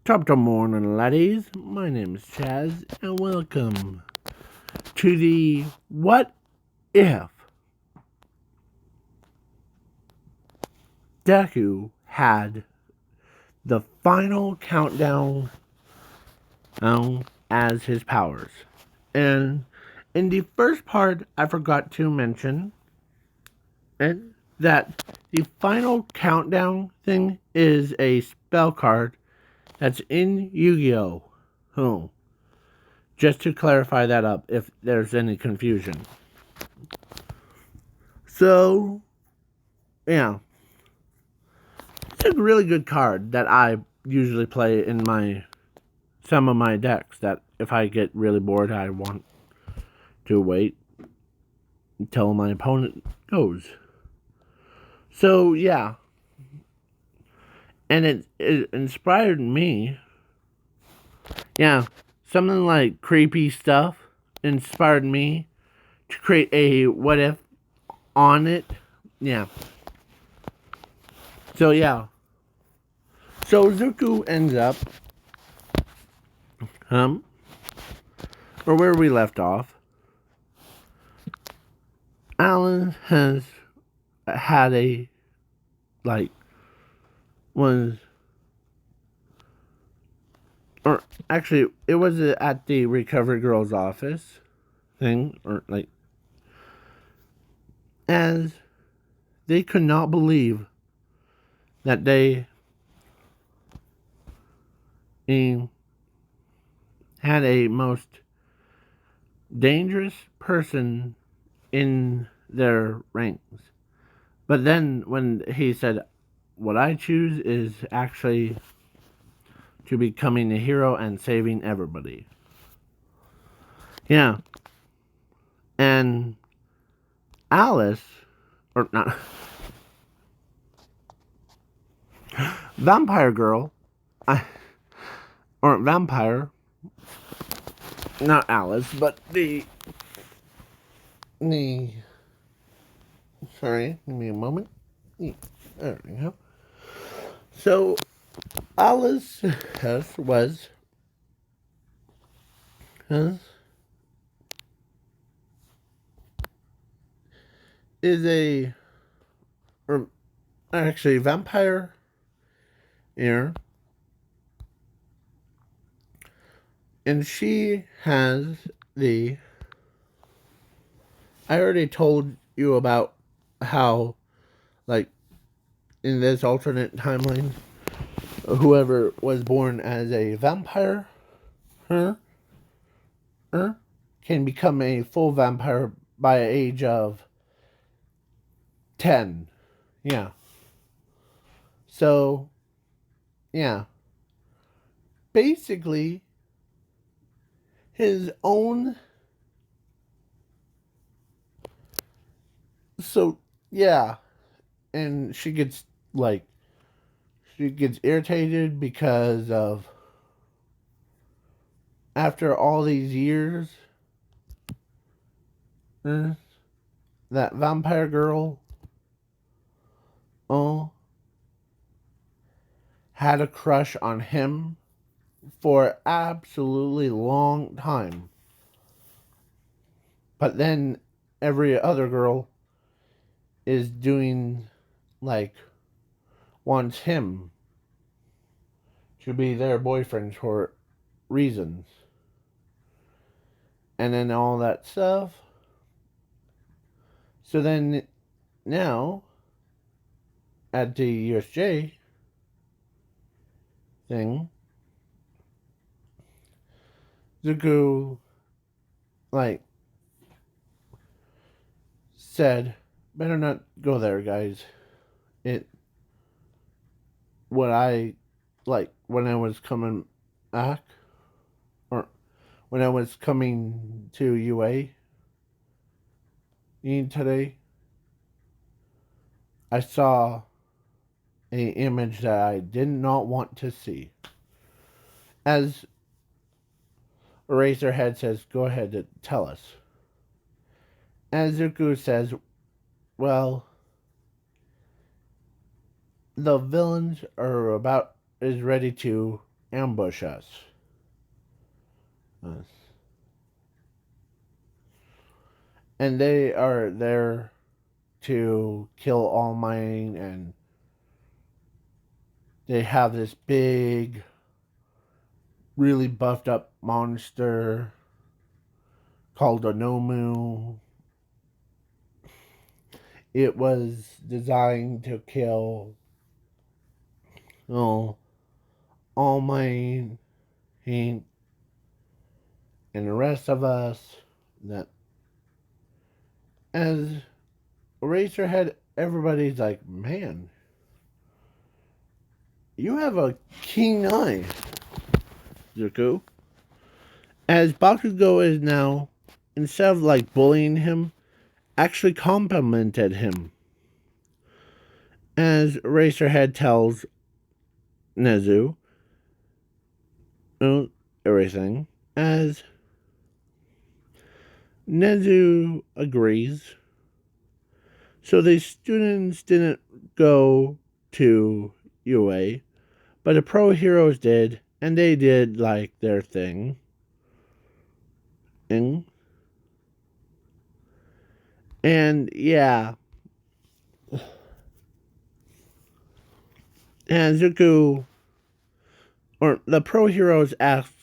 Top of morning, laddies. My name is Chaz, and welcome to the What If Deku had the final countdown as his powers. And in the first part, I forgot to mention that the final countdown thing is a spell card that's in Yu-Gi-Oh! Just to clarify that up if there's any confusion. So, yeah. It's a really good card that I usually play in some of my decks that if I get really bored I want to wait until my opponent goes. So, yeah. And it inspired me. Yeah, something like creepy stuff inspired me to create a what if on it. Yeah. So, yeah. So, Zuko ends up, or where we left off. Alan has had like, was, or actually, it was at the Recovery Girl's office thing, or like, as they could not believe that they had a most dangerous person in their ranks. But then when he said, what I choose is actually to becoming a hero and saving everybody. Yeah. And Alice, or not, Vampire Girl, or Vampire, not Alice, but sorry, give me a moment. There we go. So, Alice was, is a, or actually, vampire here. And she has I already told you about how, like, in this alternate timeline, whoever was born as a vampire, her, can become a full vampire by the age of 10. Yeah. So, yeah. Basically, his own. So, yeah. And she gets irritated because of, after all these years, that vampire girl, oh, had a crush on him for absolutely long time. But then every other girl is doing, like, wants him to be their boyfriend for reasons. And then all that stuff. So then now at the USJ thing, Zuko, like, said, better not go there, guys. What I, like, when I was coming back, or when I was coming to UA today, I saw a image that I did not want to see. As Eraserhead says, go ahead and tell us. And Zuko says, well, the villains is ready to ambush us. And they are there to kill All Might, and they have this big, really buffed up monster called a Nomu. It was designed to kill All Might and the rest of us. That as Eraserhead, everybody's like, man, you have a keen eye, Zuko. As Bakugo is now, instead of like bullying him, actually complimented him. As Eraserhead tells Nezu everything, as Nezu agrees. So the students didn't go to UA, but the pro heroes did, and they did like their thing. And yeah. And Zuko, or the pro heroes ask,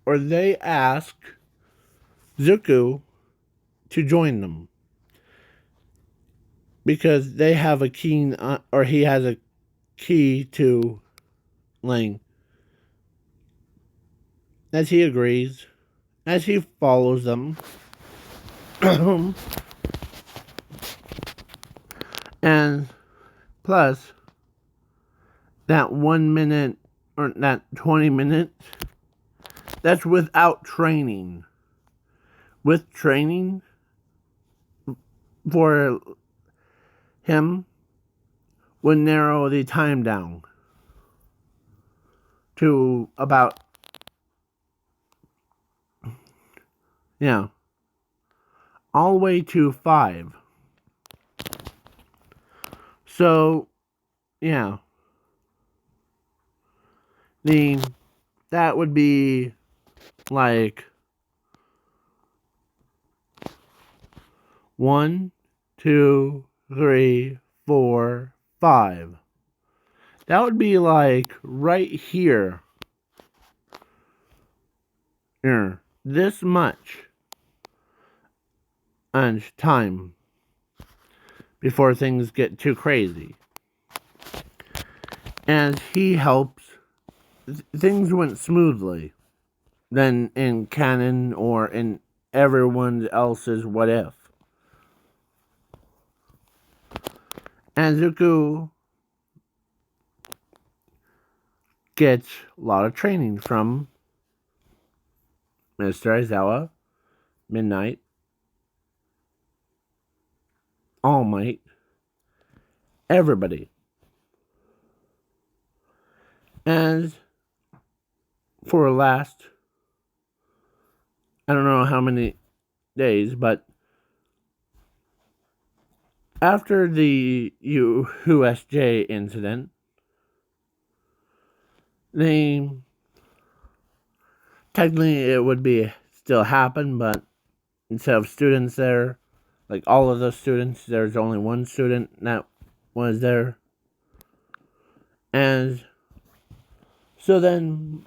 or they ask Zuko to join them. Because they have a keen, or he has a key to Ling. As he agrees, as he follows them. And plus, that 1 minute, or that 20 minutes, that's without training. With training, for him, would narrow the time down to about, all the way to 5. So, that would be like 1, 2, 3, 4, 5. That would be like right here. This much and time before things get too crazy. And he helps. Things went smoothly than in canon or in everyone else's what if. And Zuko gets a lot of training from Mr. Aizawa, Midnight, All Might, everybody. And for last, I don't know how many days, but after the USJ incident, technically it would be still happen, but instead of students there, like all of those students, there's only one student that was there. And so then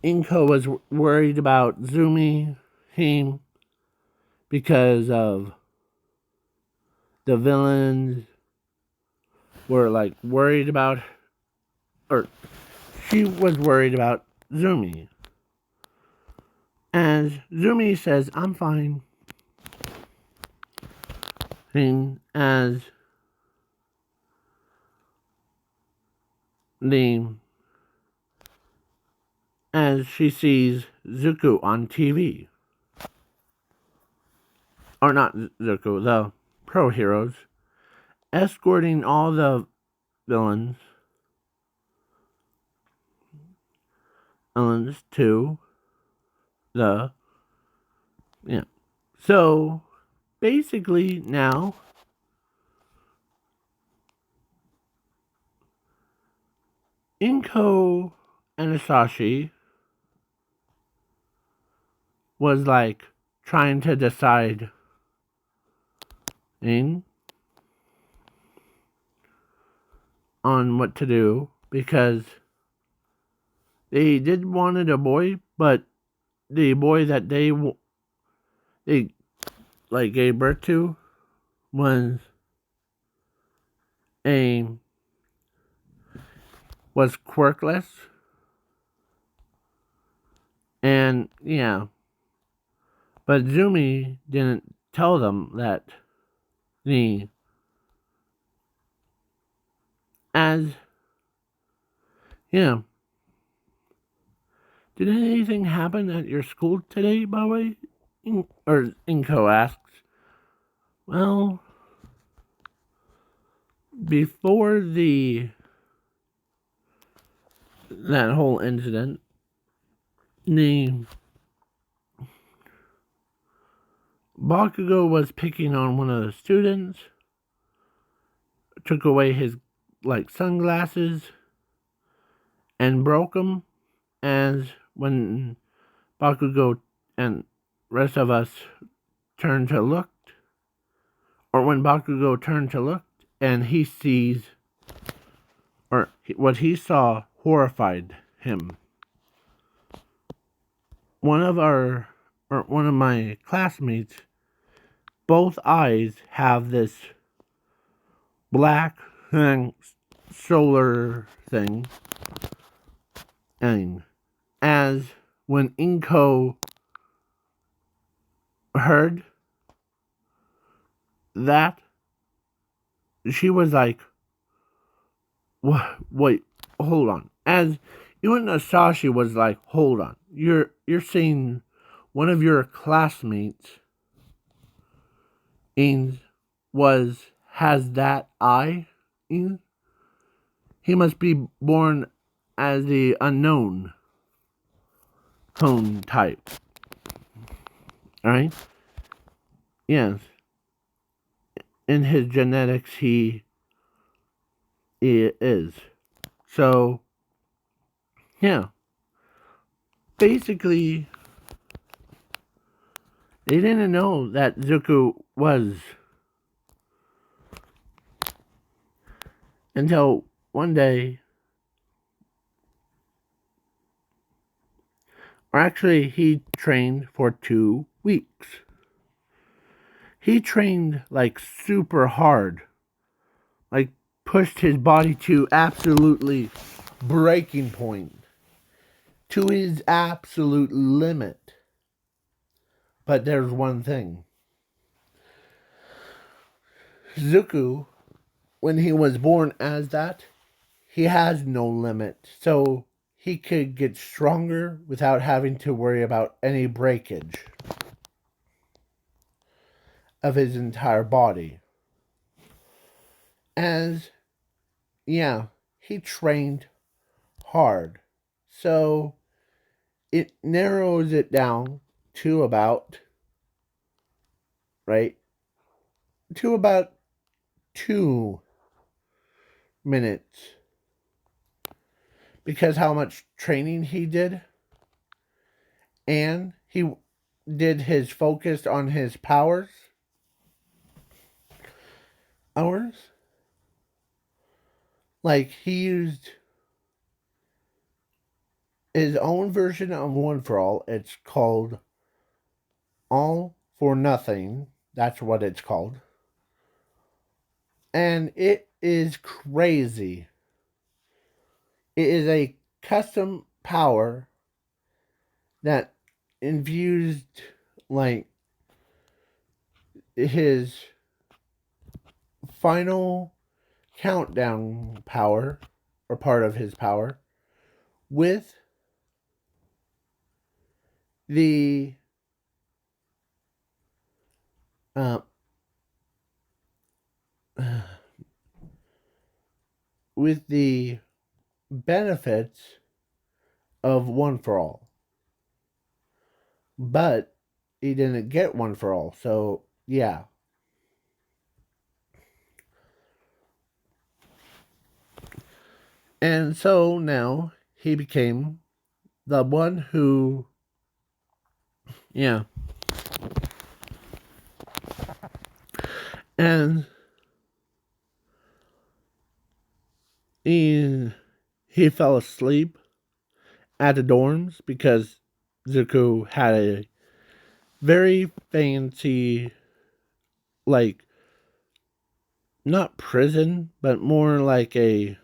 Inko was worried about Zumi, him, because of the villains were like worried about, or she was worried about Zumi. And Zumi says, I'm fine. And as she sees Zuko on TV. Or not Zuko, the pro heroes, escorting all the villains to the, So, basically now, Inko Anasashi was like trying to decide on what to do because they did wanted a boy, but the boy that they like gave birth to was a was quirkless, and yeah, but Zumi didn't tell them that the as yeah. Did anything happen at your school today, by the way? Or Inko asks. Well, before that whole incident, the Bakugo was picking on one of the students, took away his sunglasses, and broke them. As when Bakugo and rest of us turned to look, or when Bakugo turned to look, and he sees, or what he saw horrified him. One of my classmates, both eyes have this black solar thing, and as when Inko heard that, she was like, wait, hold on. As even Asashi was like, hold on, you're seeing one of your classmates has that eye. He must be born as the unknown cone type. Alright? Yes. In his genetics he is. So yeah. Basically they didn't know that Zuko was until one day, or actually he trained for 2 weeks. He trained like super hard, like pushed his body to absolutely breaking point, to his absolute limit. But there's one thing. Zuko, when he was born as that, he has no limit. So he could get stronger without having to worry about any breakage of his entire body. As, yeah, he trained hard. So it narrows it down to about, right? To about 2 minutes. Because how much training he did. And he did his focus on his powers. Hours. Like he used his own version of One for All. It's called All for Nothing. That's what it's called. And it is crazy. It is a custom power that infused like his final countdown power, or part of his power, with the with the benefits of One for All. But he didn't get One for All, so yeah. And so now he became the one who, yeah. And he fell asleep at the dorms because Zuko had a very fancy, like, not prison, but more like a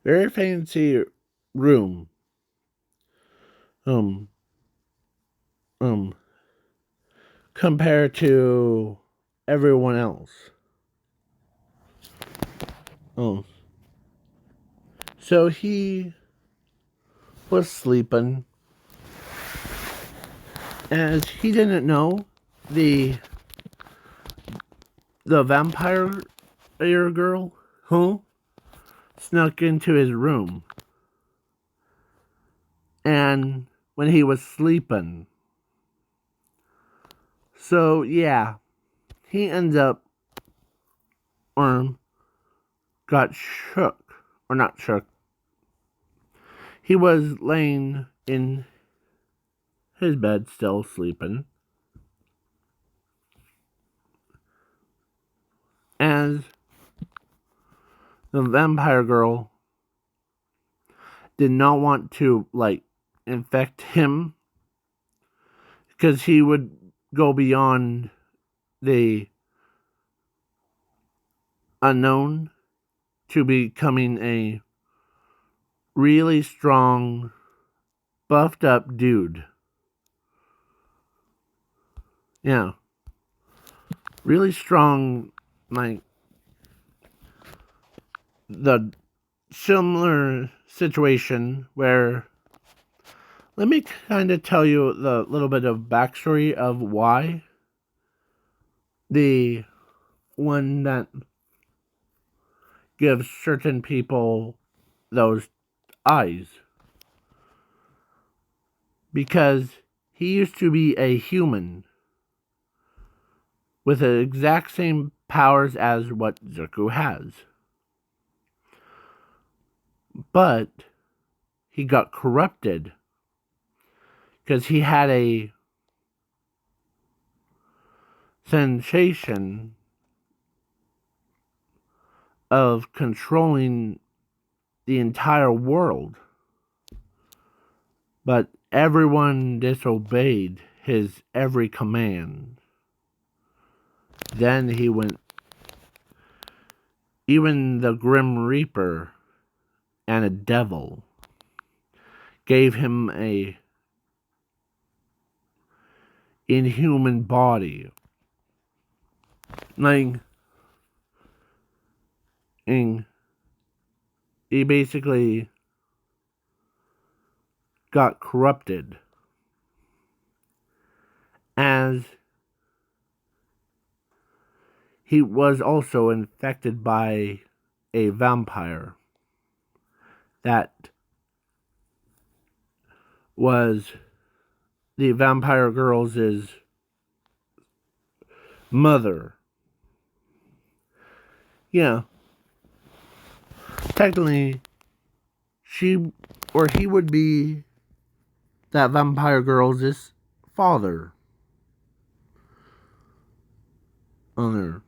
very fancy room. Um, um, Compared to everyone else. Oh, so he was sleeping, as he didn't know the vampire girl who snuck into his room, and when he was sleeping. So yeah, he ends up got shook, or not shook. He was laying in his bed, still sleeping, as the vampire girl did not want to, like, infect him, because he would go beyond the unknown to becoming a really strong, buffed up dude. Yeah. Really strong, like, the similar situation where, let me kind of tell you the little bit of backstory of why the one that gives certain people those eyes. Because he used to be a human with the exact same powers as what Zuko has. But he got corrupted because he had a sensation of controlling the entire world. But everyone disobeyed his every command. Then he went, even the Grim Reaper and a devil gave him a inhuman body. Like, and he basically got corrupted, as he was also infected by a vampire that was the vampire girl's mother. Yeah, technically, she or he would be that vampire girl's father on her.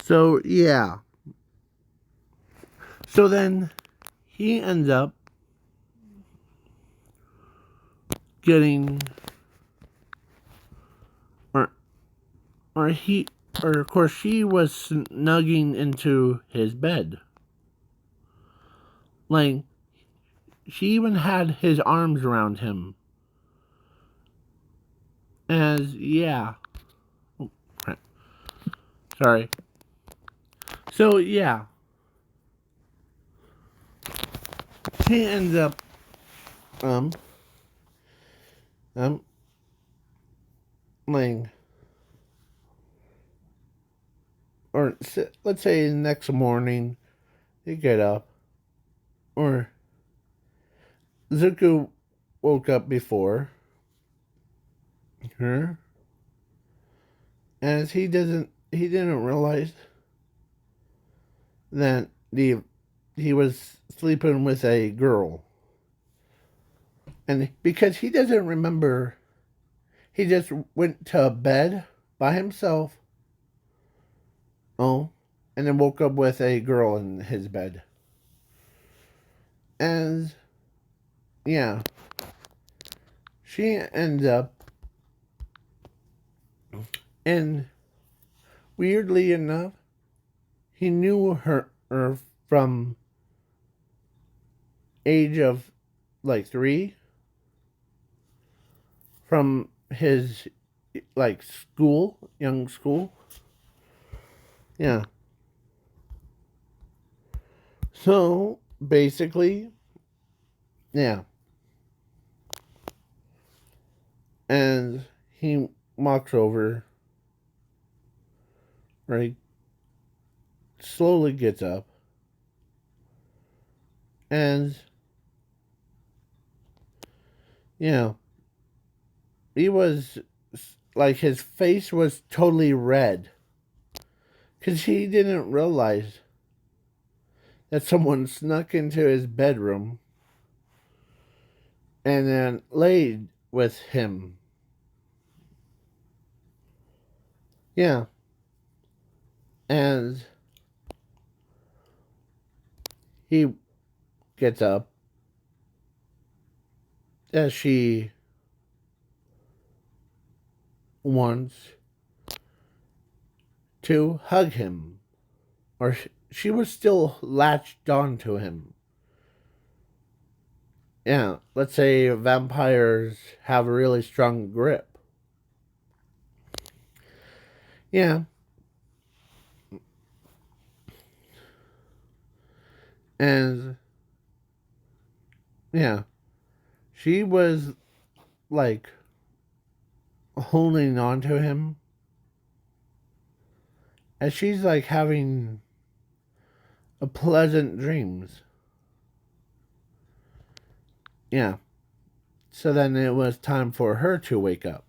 So yeah. So then he ends up getting, or or he or of course she was snugging into his bed. Like, she even had his arms around him. As, yeah. Oh, crap. Sorry. So, yeah. He ends up, um, um, like, or let's say the next morning, you get up, or Zuko woke up before her, as he didn't realize that the he was sleeping with a girl. And because he doesn't remember, he just went to bed by himself. Oh, and then woke up with a girl in his bed. And yeah, she ended up, and weirdly enough, he knew her from age of like 3, from his like school, young school. Yeah. So basically, yeah. And he walks over, right? Slowly gets up, and yeah, he was like, his face was totally red because he didn't realize that someone snuck into his bedroom and then laid with him. Yeah. And he gets up as she wants to hug him. Or she was still latched on to him. Yeah, let's say vampires have a really strong grip. Yeah. And yeah, she was like holding on to him as she's like having a pleasant dreams. Yeah. So then it was time for her to wake up.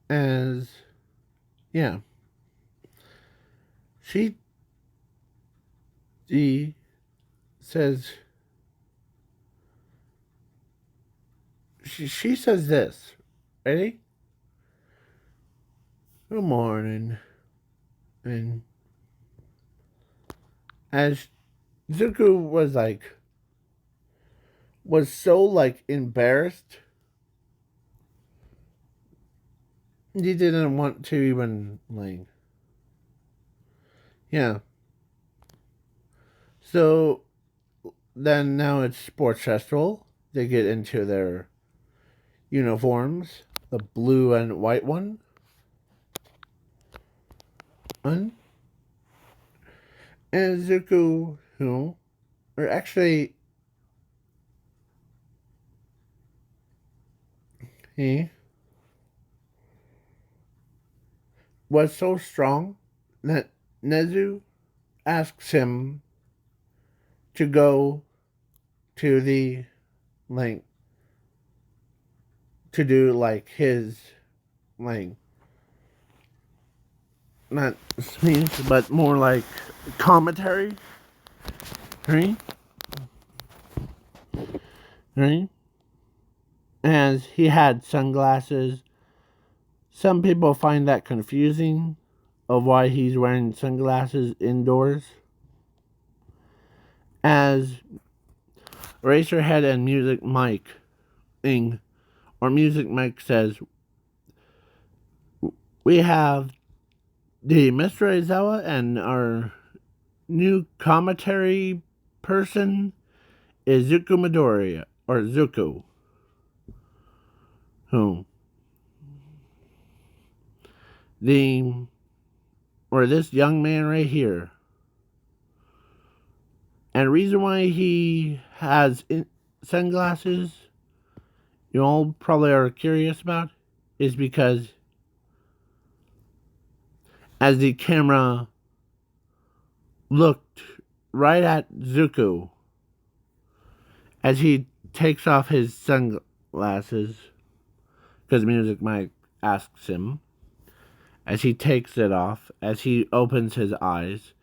As yeah, she says, she says this. Ready? Good morning. And as Zuko was so like embarrassed, he didn't want to even like, yeah. So then now it's sports festival. They get into their uniforms, the blue and white one. And Zuko, or actually, he was so strong that Nezu asks him to go to the, like, to do like his, like, not speech but more like commentary, right? Right? As he had sunglasses. Some people find that confusing of why he's wearing sunglasses indoors. As Racerhead and Music Mike or Music Mike says, we have the Mr. Aizawa and our new commentary person is Zuko Midoriya, or Zuko, who the or this young man right here. And the reason why he has sunglasses, you all probably are curious about, is because as the camera looked right at Zuko as he takes off his sunglasses, because Music Mike asks him, as he takes it off, as he opens his eyes,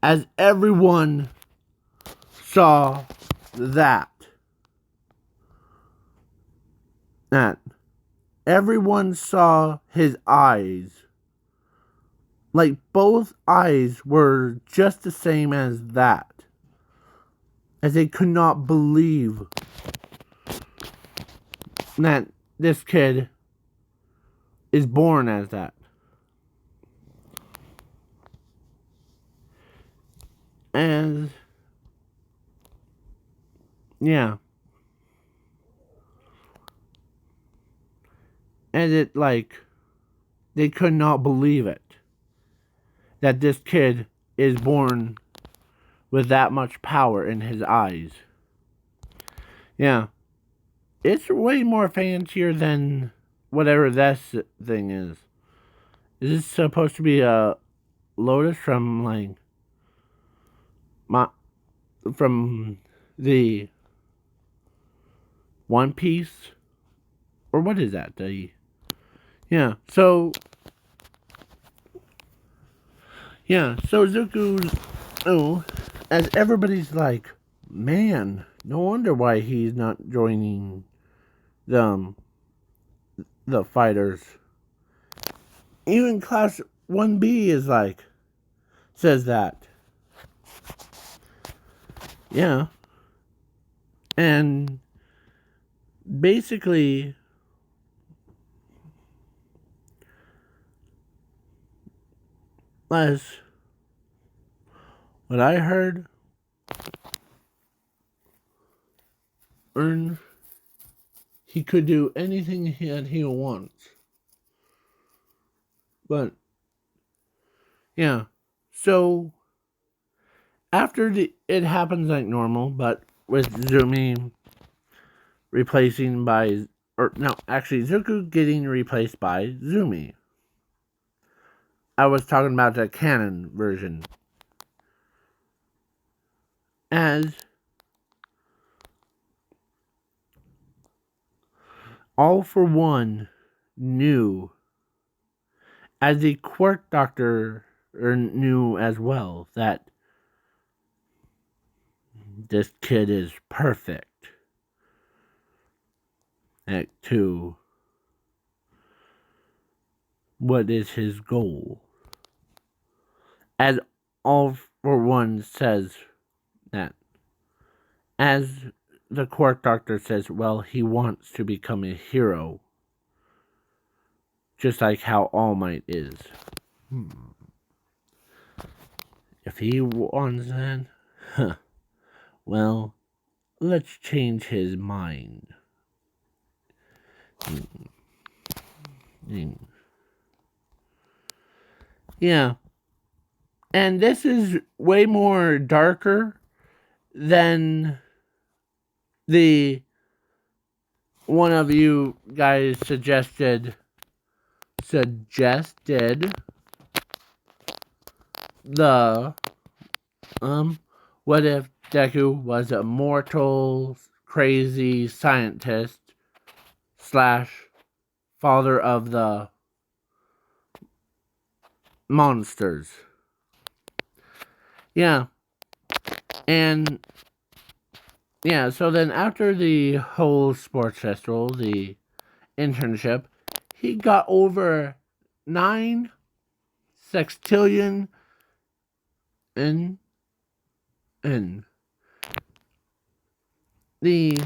as everyone saw that everyone saw his eyes, like both eyes were just the same as that, as they could not believe that this kid is born as that. And yeah, and it like they could not believe it, that this kid is born with that much power in his eyes. Yeah, it's way more fancier than whatever this thing is. Is this supposed to be a lotus from like from the One Piece, or what is that? Yeah. So Zuko's, oh, as everybody's like, man, no wonder why he's not joining the fighters. Even Class 1B is like, says that. Yeah. And basically, as what I heard, he could do anything that he wants. But yeah, so after it happens like normal, but with Zumi replacing by, or no, actually Zuko getting replaced by Zumi. I was talking about the canon version. As All for One knew, as the Quirk Doctor knew as well, that this kid is perfect. Act 2. What is his goal? As All for One says that. As the Quirk Doctor says, well, he wants to become a hero. Just like how All Might is. If he wants that, well, let's change his mind. Yeah. And this is way more darker than the one of you guys suggested the what if Deku was a mortal crazy scientist / father of the monsters. Yeah. And yeah, so then after the whole sports festival, the internship, he got over 9 sextillion in the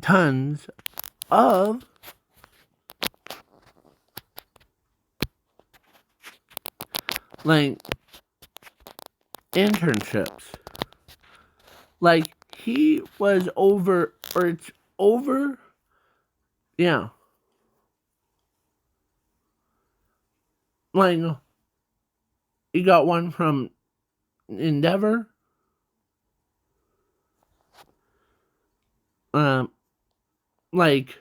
tons of like internships. Like he was over, or it's over. Yeah. Like he got one from Endeavor. Like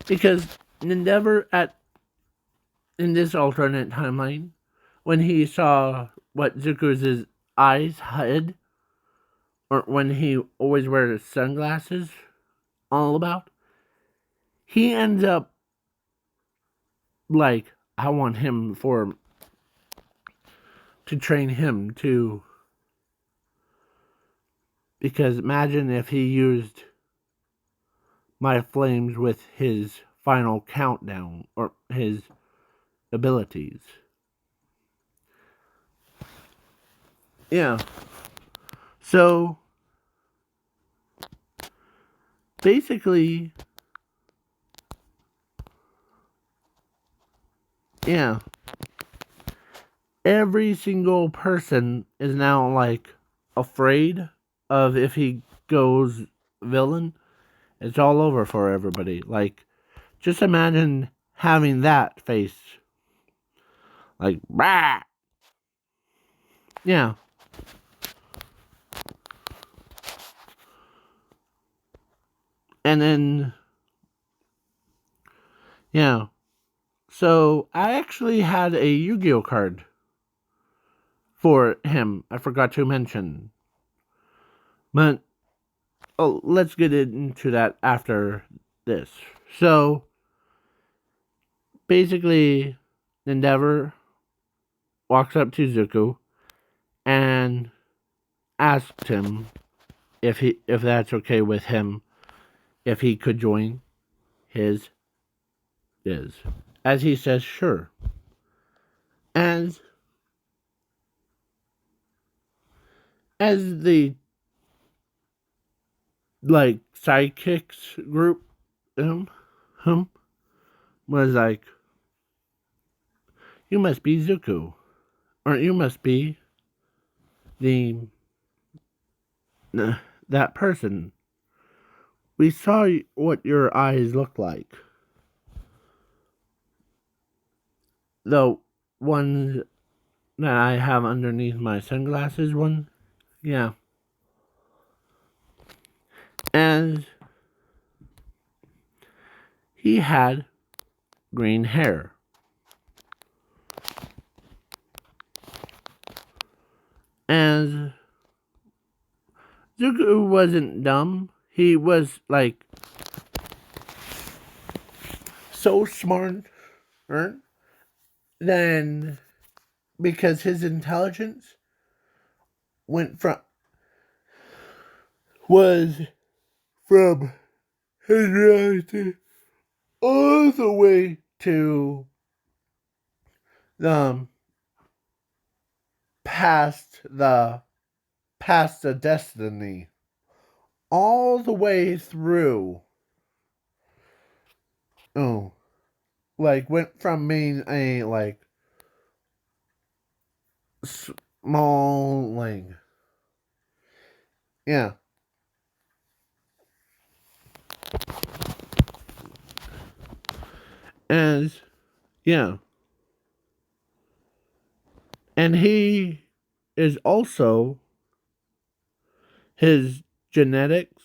because Endeavor in this alternate timeline, when he saw what Zuko's eyes had, or when he always wears sunglasses, all about, he ends up like, I want him for to train him to. Because imagine if he used my flames with his final countdown or his abilities. Yeah. So basically, yeah, every single person is now like afraid of if he goes villain, it's all over for everybody. Like, just imagine having that face. Like, rah! Yeah. And then, yeah. So, I actually had a Yu-Gi-Oh card for him. I forgot to mention. But, oh, let's get into that after this. So, basically, Endeavor walks up to Zuko and asked him if that's okay with him, if he could join his is. As he says, sure. As the like sidekicks group him was like, you must be Zuko. Or you must be the that person. We saw what your eyes look like. The ones that I have underneath my sunglasses one. Yeah. And he had green hair. And Zuko wasn't dumb. He was like so smart then because his intelligence went from was from his reality all the way to um past the past the destiny, all the way through. Oh, like went from being a like small like yeah. As yeah. And he is also his genetics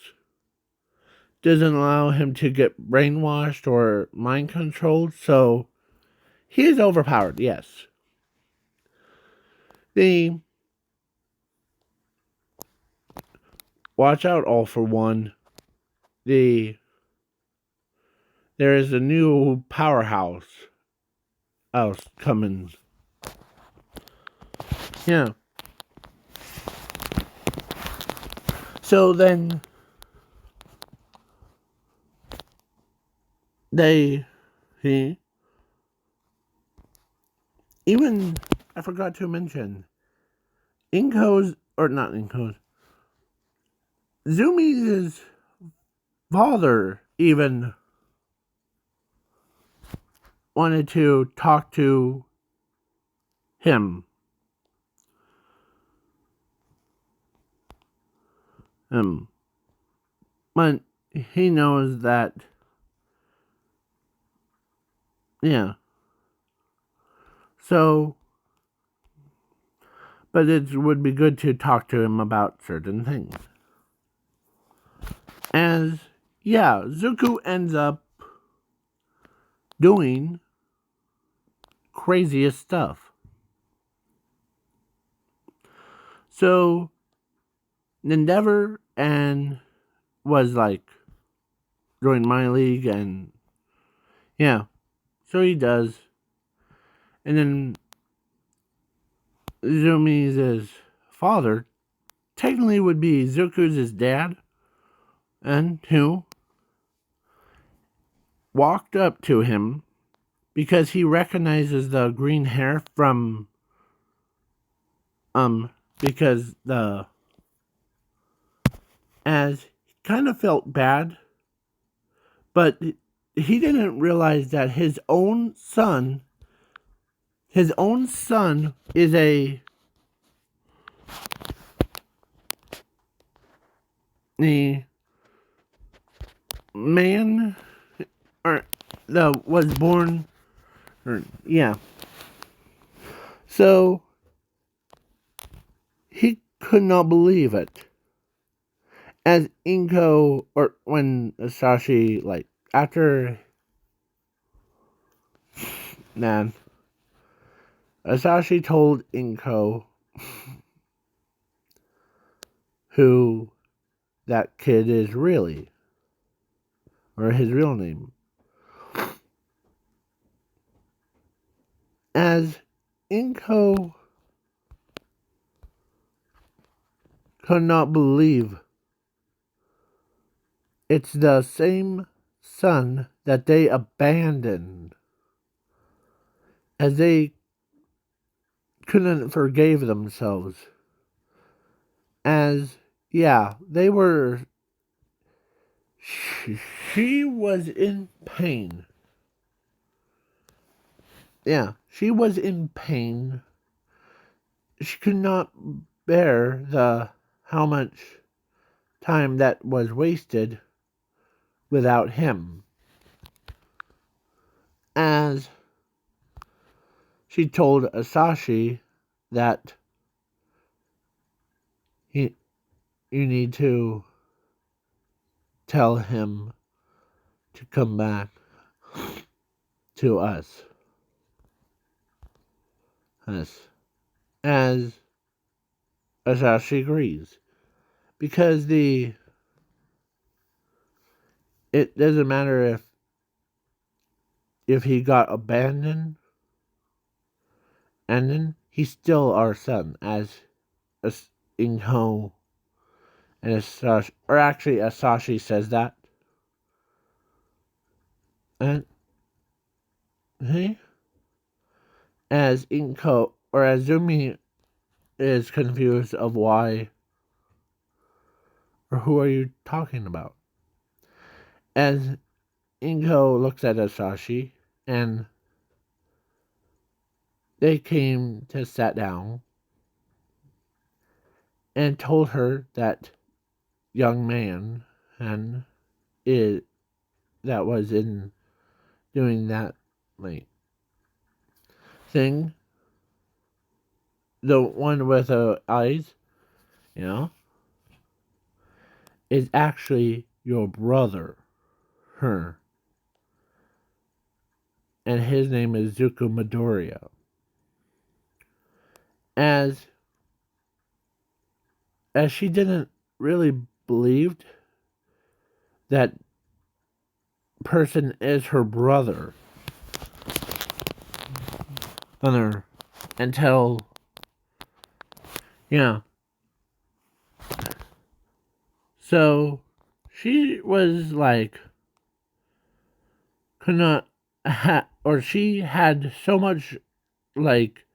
doesn't allow him to get brainwashed or mind controlled, so he is overpowered, yes. The watch out all for one. The there is a new powerhouse house coming. Yeah. So then he even I forgot to mention Inko's or not Inko's Zumi's father even wanted to talk to him. But he knows that yeah. So but it would be good to talk to him about certain things. As yeah, Zuko ends up doing craziest stuff. So Endeavor and was like join my league and yeah. So he does. And then Zumi's father technically would be Zuko's dad, and who walked up to him because he recognizes the green hair from because the as he kind of felt bad, but he didn't realize that his own son is a man or the was born or yeah. So he could not believe it. As Inko or when Sashi like after man Asashi told Inko who that kid is really, or his real name. As Inko could not believe it's the same son that they abandoned, as they couldn't forgive themselves. As, yeah, they were. She was in pain. Yeah, she was in pain. She could not bear the how much time that was wasted without him. As she told Asashi that you need to tell him to come back to us. Yes. As Asashi agrees. Because it doesn't matter if he got abandoned, and then he's still our son, as Inho and Asashi, or actually Asashi says that. And he, as Inko, or as Zumi is confused of why, or who are you talking about? As Inko looks at Asashi, and they came to sit down and told her that young man and it that was in doing that like thing, the one with the eyes, you know, is actually your brother, her, and his name is Zuko Midoriya. As she didn't really believed that person is her brother until yeah. So she was like could not or she had so much like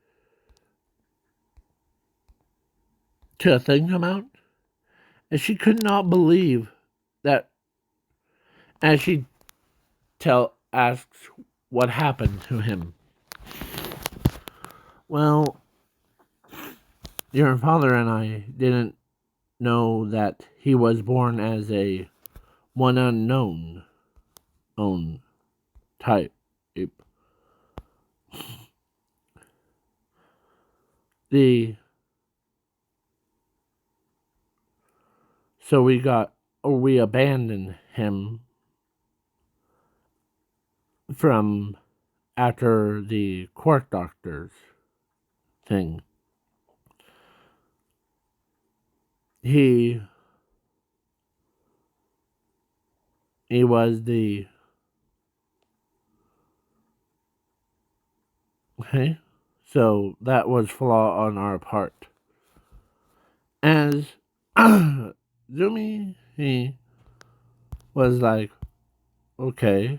to think about, and she could not believe that as she asks what happened to him. Well, your father and I didn't know that he was born as a one unknown own type. The so we abandoned him from after the court doctors thing. He was the okay. So that was flaw on our part. As Zumi, he was like, okay.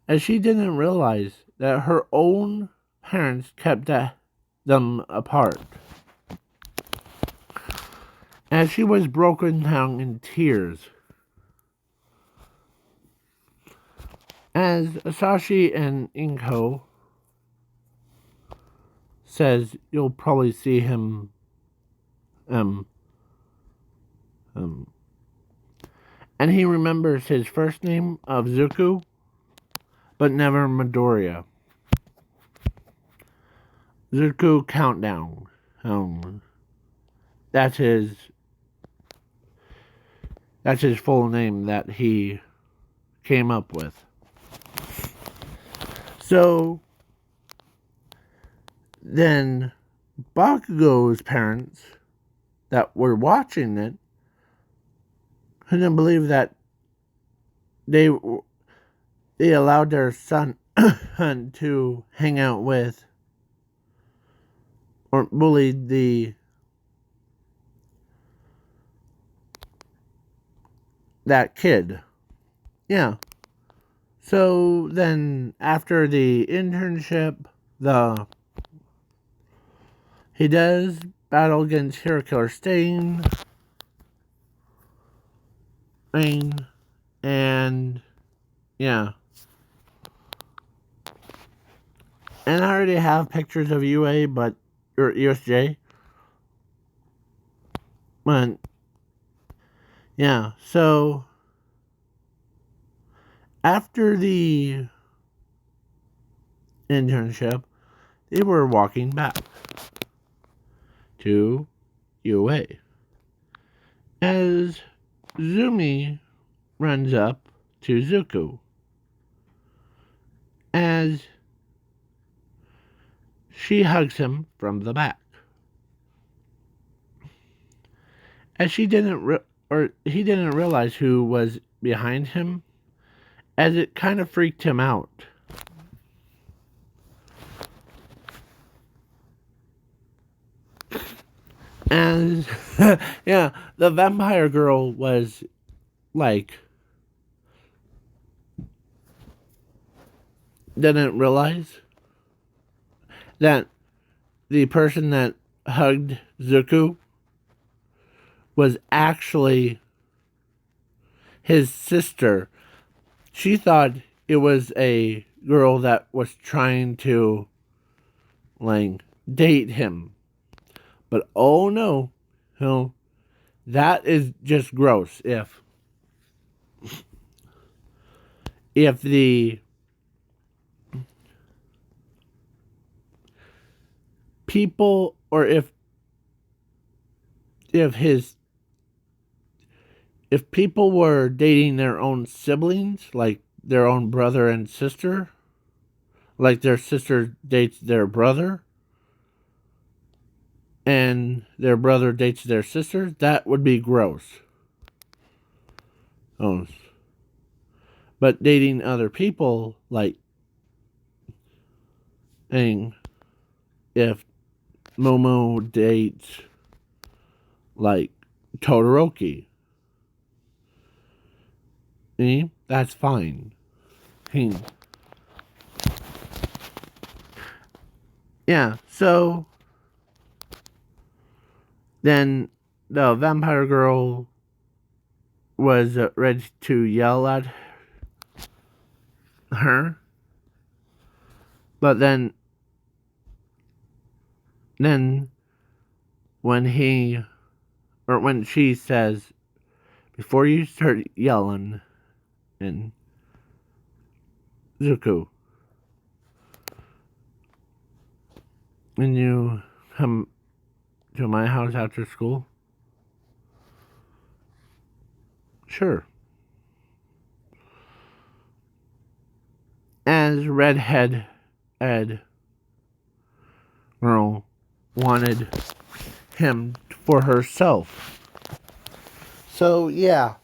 As she didn't realize that her own parents kept them apart. As she was broken down in tears. As Asashi and Inko says, you'll probably see him and he remembers his first name of Zuko, but never Midoriya. Zuko Countdown. That's his full name that he came up with. So then Bakugo's parents that were watching it couldn't believe that they allowed their son to hang out with or bullied that kid. Yeah. So then after the internship, he does battle against Hero Killer Stain. And yeah. And I already have pictures of UA or USJ. But yeah, so after the internship, they were walking back to UA. As Zumi runs up to Zuko. As she hugs him from the back. As he didn't realize who was behind him, as it kind of freaked him out. And yeah, the vampire girl was like, didn't realize that the person that hugged Zuko was actually his sister. She thought it was a girl that was trying to, like, date him. But oh no, that is just gross. If the people, or if people were dating their own siblings, like their own brother and sister, like their sister dates their brother, and their brother dates their sister, that would be gross. Oh. But dating other people, like, and if Momo dates, like, Todoroki, that's fine. Yeah, so then the vampire girl was ready to yell at her, but then when she says, before you start yelling, and Zuko, when you come to my house after school, sure. As redhead Ed girl wanted him for herself. So yeah.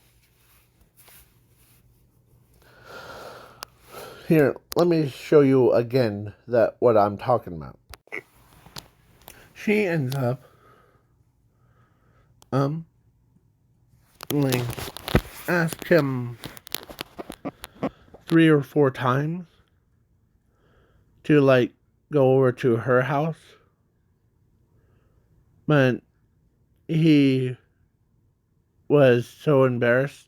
Here, let me show you again what I'm talking about. She ends up like ask him 3 or 4 times to like go over to her house, but he was so embarrassed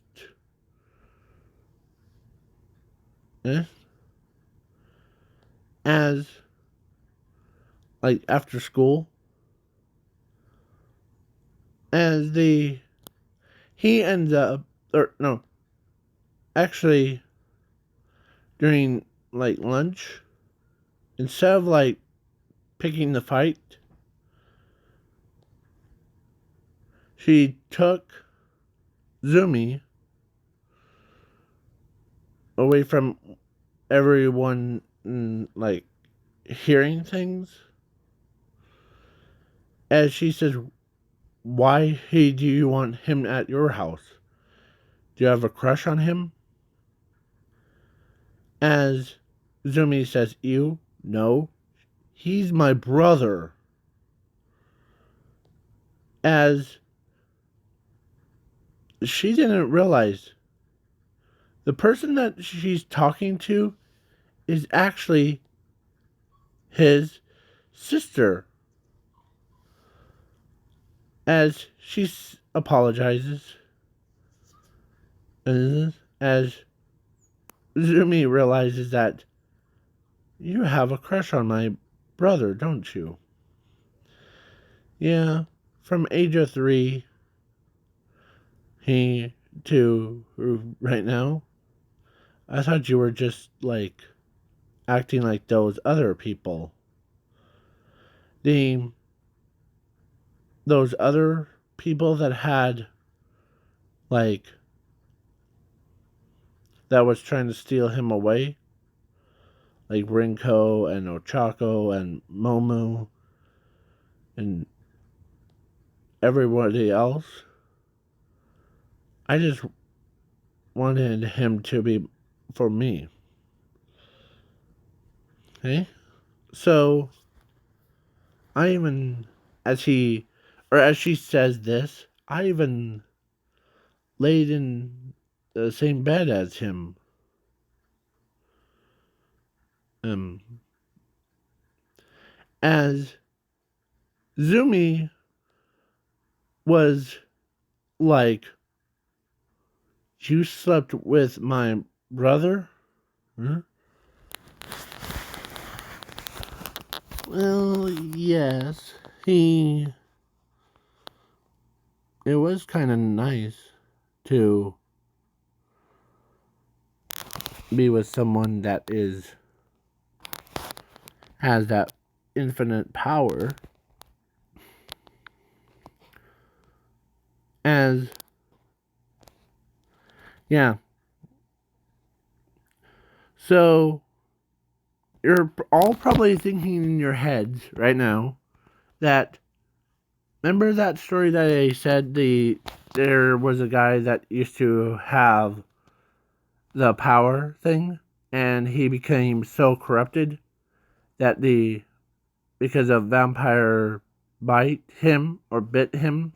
as like after school as he ends up, or no, actually during like lunch, instead of like picking the fight, she took Zumi away from everyone, like hearing things, as she says, why do you want him at your house? Do you have a crush on him? As Zumi says, you? No. He's my brother. As she didn't realize the person that she's talking to is actually his sister. As she apologizes, as Zumi realizes that you have a crush on my brother, don't you? Yeah, from age of 3 to right now. I thought you were just like acting like those other people. Those other people that had like that was trying to steal him away, like Rinko and Ochako and Momo and everybody else. I just wanted him to be for me. Okay? So I even as she says this, I even laid in the same bed as him. As Zumi was like, you slept with my brother? Huh? Well, yes. It was kind of nice to be with someone that has that infinite power. Yeah. So, you're all probably thinking in your heads right now that, remember that story that I said there was a guy that used to have the power thing, and he became so corrupted that because of vampire bite him or bit him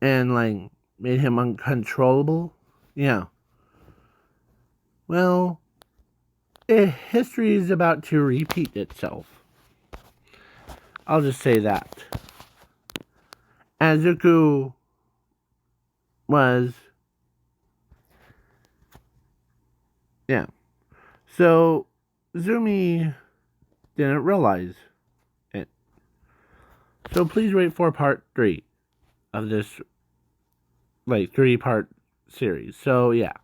and like made him uncontrollable? Yeah. Well, history is about to repeat itself. I'll just say that. Azuku was... Yeah. So, Zumi didn't realize it. So please wait for part 3 of this, like, 3-part series. So, yeah.